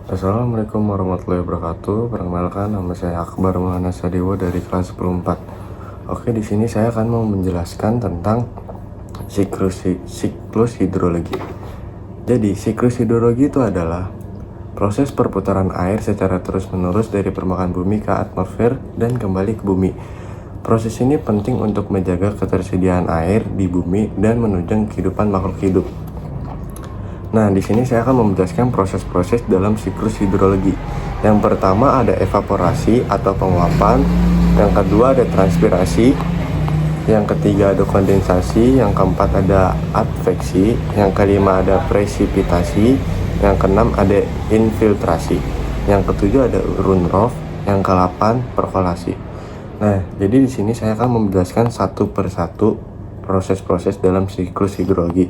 Assalamualaikum warahmatullahi wabarakatuh. Perkenalkan, nama saya Akbar Maulana Sadewo dari kelas 10-4. Oke, di sini saya akan mau menjelaskan tentang siklus hidrologi. Jadi, siklus hidrologi itu adalah proses perputaran air secara terus-menerus dari permukaan bumi ke atmosfer dan kembali ke bumi. Proses ini penting untuk menjaga ketersediaan air di bumi dan menunjang kehidupan makhluk hidup. Nah, di sini saya akan menjelaskan proses-proses dalam siklus hidrologi. Yang pertama ada evaporasi atau penguapan, yang kedua ada transpirasi, yang ketiga ada kondensasi, yang keempat ada adveksi, yang kelima ada presipitasi, yang keenam ada infiltrasi, yang ketujuh ada runoff, yang kedelapan perkolasi. Nah, jadi di sini saya akan menjelaskan satu persatu proses-proses dalam siklus hidrologi.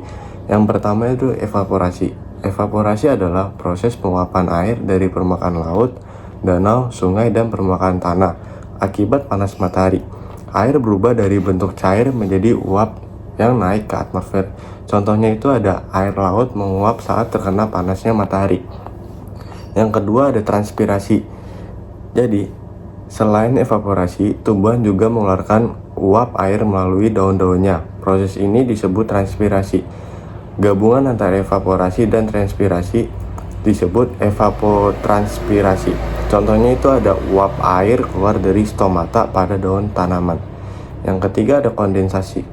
Yang pertama itu evaporasi. Evaporasi adalah proses penguapan air dari permukaan laut, danau, sungai, dan permukaan tanah akibat panas matahari. Air berubah dari bentuk cair menjadi uap yang naik ke atmosfer. Contohnya itu ada air laut menguap saat terkena panasnya matahari. Yang kedua ada transpirasi. Jadi, selain evaporasi, tumbuhan juga mengeluarkan uap air melalui daun-daunnya. Proses ini disebut transpirasi. Gabungan antara evaporasi dan transpirasi disebut evapotranspirasi. Contohnya itu ada uap air keluar dari stomata pada daun tanaman. Yang ketiga ada kondensasi.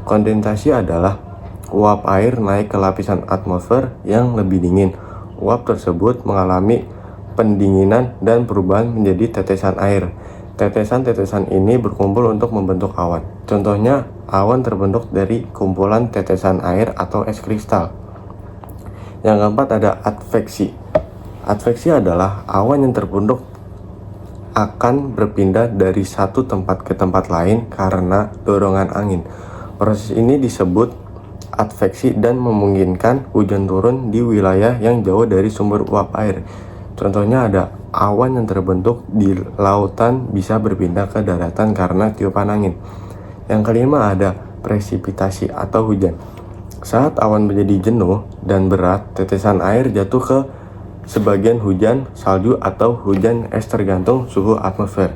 Kondensasi adalah uap air naik ke lapisan atmosfer yang lebih dingin. Uap tersebut mengalami pendinginan dan perubahan menjadi tetesan air. Tetesan-tetesan ini berkumpul untuk membentuk awan. Contohnya, awan terbentuk dari kumpulan tetesan air atau es kristal. Yang keempat ada adveksi. Adveksi adalah awan yang terbentuk akan berpindah dari satu tempat ke tempat lain karena dorongan angin. Proses ini disebut adveksi dan memungkinkan hujan turun di wilayah yang jauh dari sumber uap air. Contohnya ada awan yang terbentuk di lautan bisa berpindah ke daratan karena tiupan angin. Yang kelima ada presipitasi atau hujan. Saat awan menjadi jenuh dan berat, tetesan air jatuh ke sebagian hujan, salju, atau hujan es tergantung suhu atmosfer.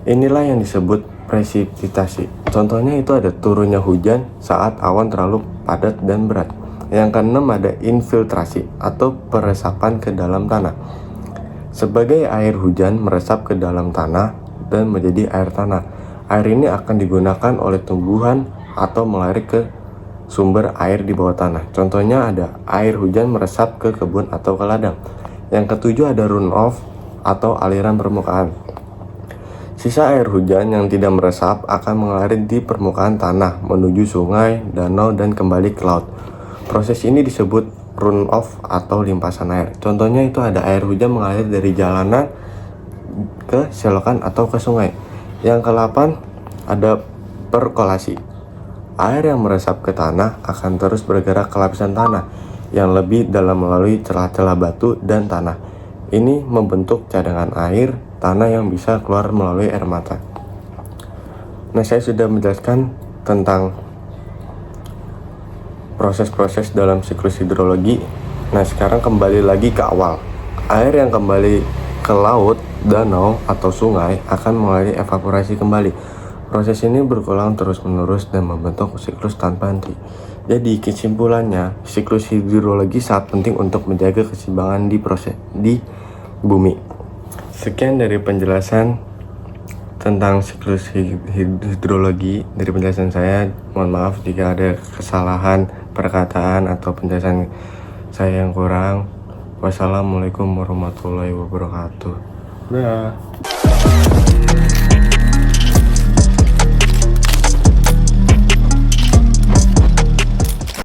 Inilah yang disebut presipitasi. Contohnya itu ada turunnya hujan saat awan terlalu padat dan berat. Yang keenam ada infiltrasi atau peresapan ke dalam tanah. Sebagai air hujan meresap ke dalam tanah dan menjadi air tanah. Air ini akan digunakan oleh tumbuhan atau mengalir ke sumber air di bawah tanah. Contohnya ada air hujan meresap ke kebun atau ke ladang. Yang ketujuh ada runoff atau aliran permukaan. Sisa air hujan yang tidak meresap akan mengalir di permukaan tanah menuju sungai, danau, dan kembali ke laut. Proses ini disebut runoff atau limpasan air. Contohnya itu ada air hujan mengalir dari jalanan ke selokan atau ke sungai. Yang ke-8 ada perkolasi. Air yang meresap ke tanah akan terus bergerak ke lapisan tanah yang lebih dalam melalui celah-celah batu dan tanah. Ini membentuk cadangan air tanah yang bisa keluar melalui air mata. Nah, saya sudah menjelaskan tentang proses-proses dalam siklus hidrologi. Nah, sekarang kembali lagi ke awal. Air yang kembali ke laut, danau, atau sungai akan mengalami evaporasi kembali. Proses ini berulang terus-menerus dan membentuk siklus tanpa henti. Jadi, kesimpulannya, siklus hidrologi sangat penting untuk menjaga keseimbangan di bumi. Sekian dari penjelasan tentang siklus hidrologi dari penjelasan saya. Mohon maaf jika ada kesalahan perkataan atau penjelasan saya yang kurang. Wassalamualaikum warahmatullahi wabarakatuh. Dah.